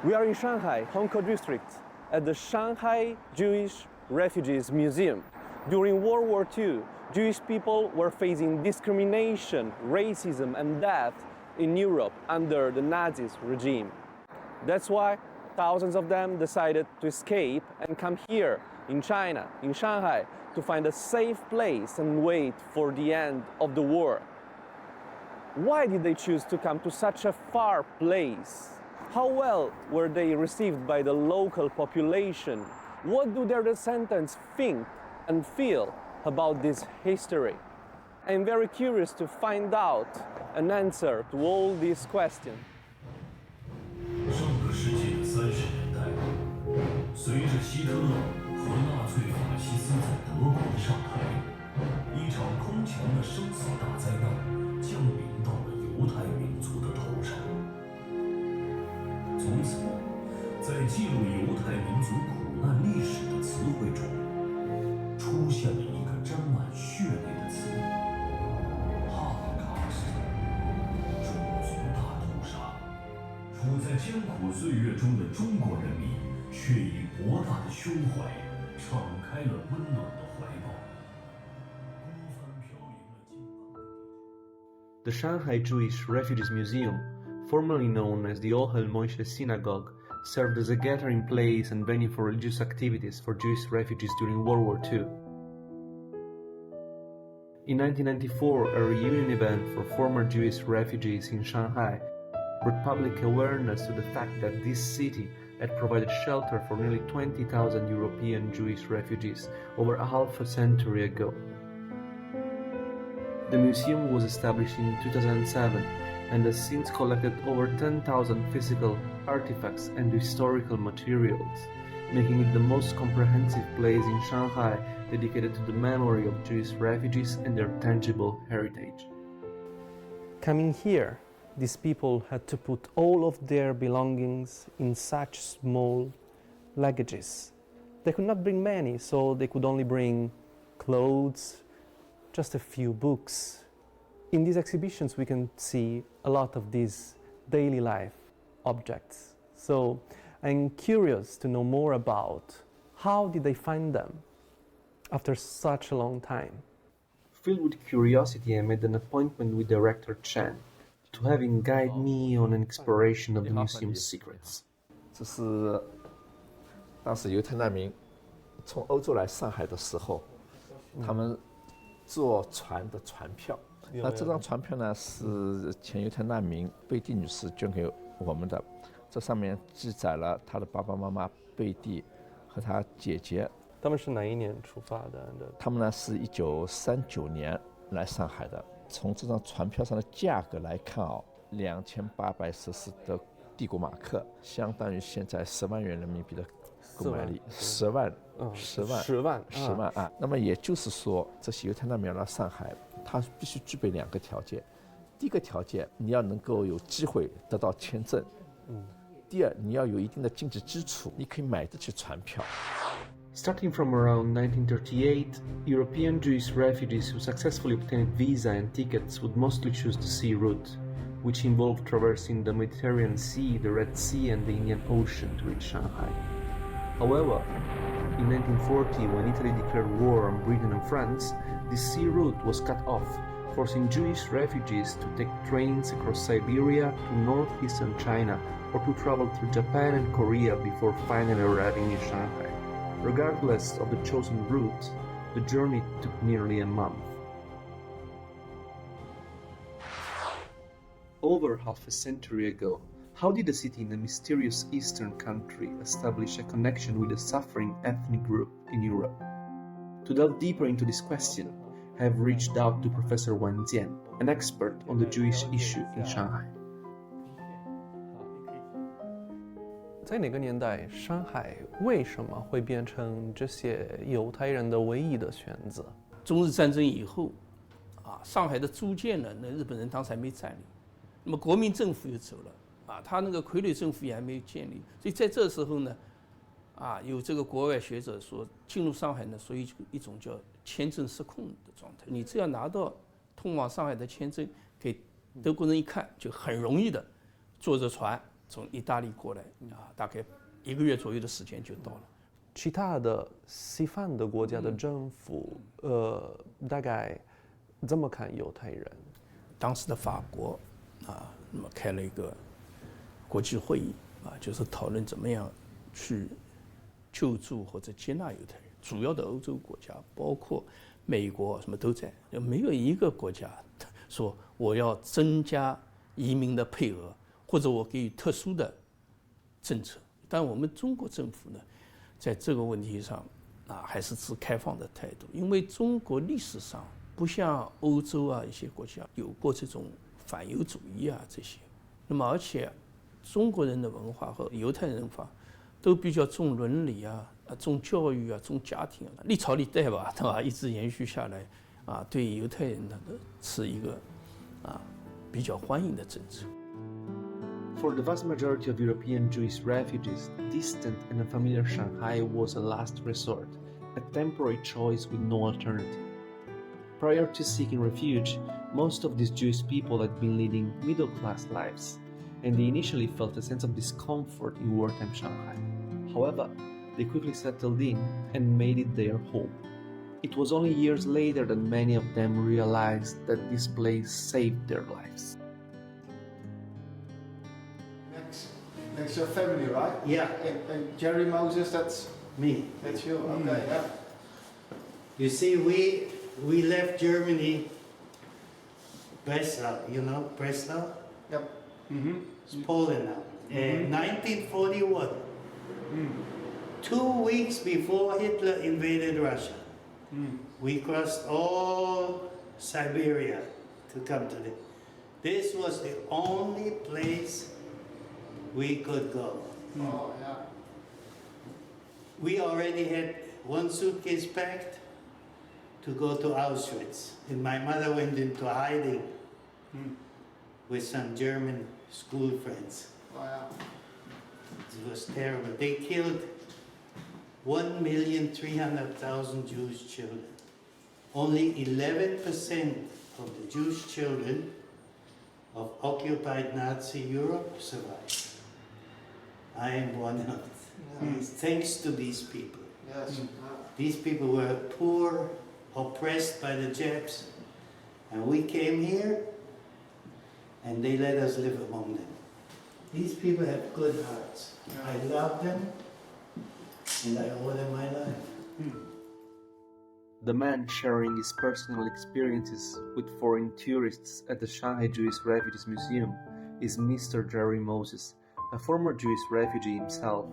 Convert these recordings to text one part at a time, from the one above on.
We are in Shanghai, Hongkou District, at the Shanghai Jewish Refugees Museum. During World War II, Jewish people were facing discrimination, racism, and death in Europe under the Nazi regime. That's why thousands of them decided to escape and come here in China, in Shanghai, to find a safe place and wait for the end of the war. Why did they choose to come to such a far place? How well were they received by the local population? What do their descendants think and feel about this history? I'm very curious to find out an answer to all these questions. 上个世纪的30年代，随着希特勒和纳粹法西斯在德国的上台，一场空前的生死大灾难降临到了犹太民族的头上。从此，在记录犹太民族苦难历史的词汇中，出现了一个沾满血泪的词——哈洛卡斯特，种族大屠杀。处在艰苦岁月中的中国人民，却以博大的胸怀，敞开了温暖的怀抱。孤帆飘零了近半个地球。 The Shanghai Jewish Refugees Museum, formerly known as the Ohel Moishe Synagogue, served as a gathering place and venue for religious activities for Jewish refugees during World War II. In 1994, a reunion event for former Jewish refugees in Shanghai brought public awareness to the fact that this city had provided shelter for nearly 20,000 European Jewish refugees over half a century ago. The museum was established in 2007 and has since collected over 10,000 physical artifacts and historical materials, making it the most comprehensive place in Shanghai dedicated to the memory of Jewish refugees and their tangible heritage. Coming here, these people had to put all of their belongings in such small luggages. They could not bring many, so they could only bring clothes, just a few books. In these exhibitions, we can see a lot of these daily life objects. So I'm curious to know more about how did they find them after such a long time. Filled with curiosity, I made an appointment with Director Chen to have him guide me on an exploration of the museum's secrets. 这是当时犹太难民从欧洲来上海的时候，他们坐船的船票。那这张船票呢，是前犹太难民贝蒂女士捐给我们的。这上面记载了她的爸爸妈妈贝蒂和她姐姐。他们是哪一年出发的？他们呢是1939年来上海的。从这张船票上的价格来看，2814的帝国马克，相当于现在10万元人民币的购买力，10万啊。那么也就是说，这些犹太难民来上海，他必须具备2个条件。第一个条件，你要能够有机会得到签证。第二，你要有一定的经济基础，你可以买得起船票。Starting from around 1938, European Jewish refugees who successfully obtained visa and tickets would mostly choose the sea route, which involved traversing the Mediterranean Sea, the Red Sea, and the Indian Ocean to reach Shanghai. However, in 1940, when Italy declared war on Britain and France, this sea route was cut off, forcing Jewish refugees to take trains across Siberia to northeastern China or to travel through Japan and Korea before finally arriving in Shanghai. Regardless of the chosen route, the journey took nearly a month. Over half a century ago, how did a city in a mysterious eastern country establish a connection with a suffering ethnic group in Europe? To delve deeper into this question, I have reached out to Professor Wang Jian, an expert on the Jewish issue in Shanghai. 在哪个年代，上海为什么会变成这些犹太人的唯一的选择？中日战争以后，上海的租界呢，那日本人当时还没占领，那么国民政府又走了，他那个傀儡政府也还没有建立，所以在这时候呢，有这个国外学者说，进入上海呢，属于一种叫签证失控的状态。你只要拿到通往上海的签证，给德国人一看，就很容易的坐着船从意大利过来大概1个月左右的时间就到了。其他的西方的国家的政府，大概怎么看犹太人？当时的法国那么开了一个国际会议就是讨论怎么样去救助或者接纳犹太人。主要的欧洲国家，包括美国，什么都在，没有一个国家说我要增加移民的配额，或者我给予特殊的政策。但我们中国政府呢，在这个问题上还是持开放的态度，因为中国历史上不像欧洲一些国家有过这种反犹主义这些。那么而且中国人的文化和犹太人文化都比较重伦理重教育重家庭历朝历代吧，对吧？一直延续下来对犹太人呢是一个比较欢迎的政策。For the vast majority of European Jewish refugees, distant and unfamiliar Shanghai was a last resort, a temporary choice with no alternative. Prior to seeking refuge, most of these Jewish people had been leading middle-class lives, and they initially felt a sense of discomfort in wartime Shanghai. However, they quickly settled in and made it their home. It was only years later that many of them realized that this place saved their lives. Next your family, right? Yeah. And Jerry Moses, that's Me. that's you. Okay, yeah. You see, we left Germany, Breslau, you know Breslau? Yep. It's Poland now. In 1941, 2 weeks before Hitler invaded Russia, we crossed all Siberia to come to this. This was the only place we could go. Oh, yeah. We already had one suitcase packed to go to Auschwitz, and my mother went into hiding with some German school friends. Oh, yeah. It was terrible. They killed 1,300,000 Jewish children. Only 11% of the Jewish children of occupied Nazi Europe survived. I am one of them. Thanks to these people. Yes. These people were poor, oppressed by the Japs, and we came here and they let us live among them. These people have good hearts. I love them and I owe them my life. The man sharing his personal experiences with foreign tourists at the Shanghai Jewish Refugees Museum is Mr. Jerry Moses, a former Jewish refugee himself.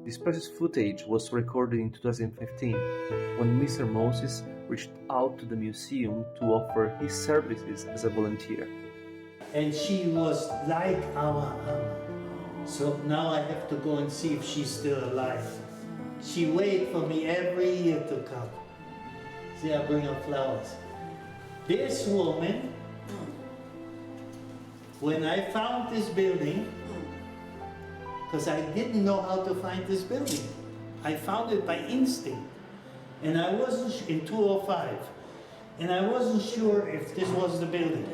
This precious footage was recorded in 2015 when Mr. Moses reached out to the museum to offer his services as a volunteer. And she was like our Amma. So now I have to go and see if she's still alive. She waited for me every year to come. See, I bring her flowers. This woman, when I found this building, because I didn't know how to find this building. I found it by instinct. And I wasn't, in 205, and I wasn't sure if this was the building.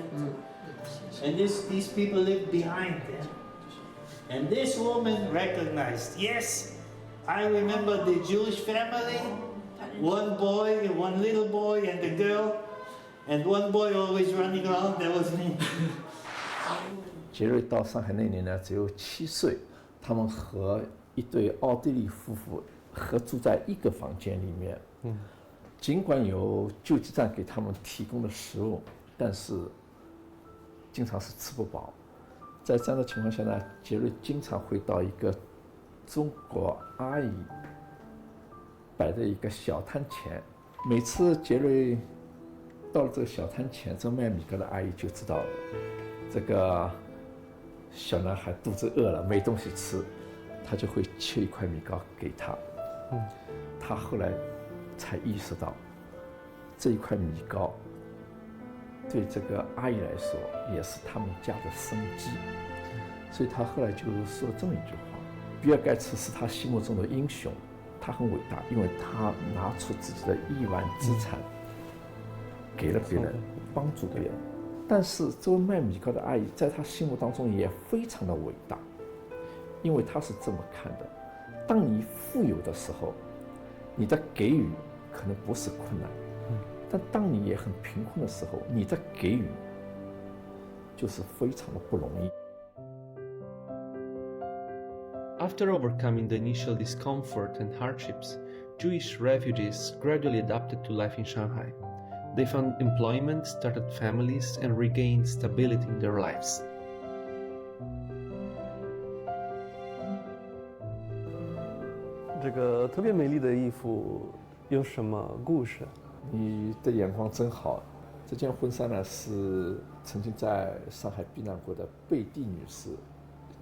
And these people lived behind it. And this woman recognized, yes, I remember the Jewish family, one boy, one little boy and a girl, and one boy always running around, that was me. 杰瑞到上海那年呢，只有7岁。他们和一对奥地利夫妇合住在一个房间里面。尽管有救济站给他们提供的食物，但是经常是吃不饱。在这样的情况下呢，杰瑞经常会到一个中国阿姨摆的一个小摊前。每次杰瑞到了这个小摊前，这卖米糕的阿姨就知道了，这个小男孩肚子饿了，没东西吃，他就会切一块米糕给他。他后来才意识到，这一块米糕对这个阿姨来说也是他们家的生计。所以他后来就说了这么一句话：比尔盖茨是他心目中的英雄，他很伟大，因为他拿出自己的亿万资产给了别人，帮助别人。但是这位卖米糕的阿姨在他心目当中也非常的伟大，因为他是这么看的：当你富有的时候，你的给予可能不是困难，但当你也很贫困的时候，你的给予就是非常的不容易。After overcoming the initial discomfort and hardships, Jewish refugees gradually adapted to life in Shanghai. They found employment, started families, and regained stability in their lives. 这个特别美丽的衣服有什么故事？你的眼光真好。这件婚纱呢，是曾经在上海避难过的贝蒂女士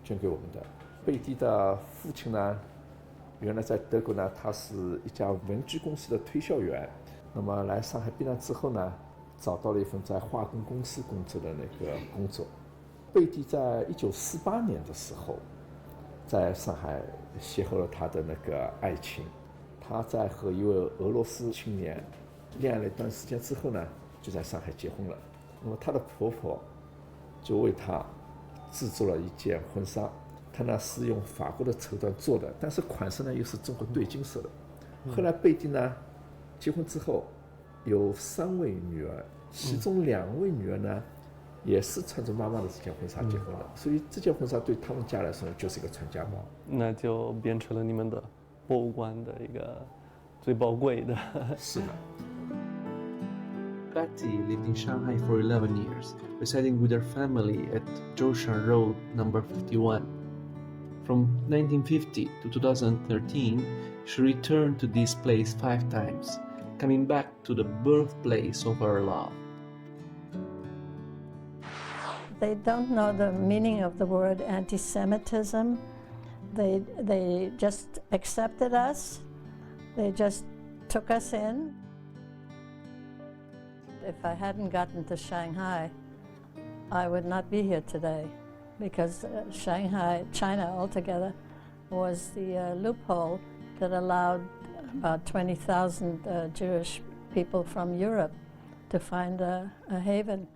捐给我们的。贝蒂的父亲呢，原来在德国呢，他是一家文具公司的推销员。那么来上海避难之后呢，找到了一份在化工公司工作的那个工作。贝蒂在1948年的时候，在上海邂逅了他的那个爱情。他在和一位俄罗斯青年恋爱了一段时间之后呢，就在上海结婚了。那么她的婆婆就为她制作了一件婚纱，她呢是用法国的绸缎做的，但是款式呢又是中国对金色的。后来贝蒂呢结婚之后有3位女儿，其中2位女儿呢也是穿着妈妈的这件婚纱结婚的，所以这件婚纱对他们家来说就是一个传家宝，那就变成了你们的博物馆的一个最宝贵的。是的。Betty lived in Shanghai for 11 years, residing with her family at Zhoushan Road number 51. From 1950 to 2013, she returned to this place 5 times, coming back to the birthplace of her love. They don't know the meaning of the word anti-Semitism. They just accepted us. They just took us in. If I hadn't gotten to Shanghai, I would not be here today, because Shanghai, China altogether, was the loophole that allowed about 20,000 Jewish people from Europe to find a haven.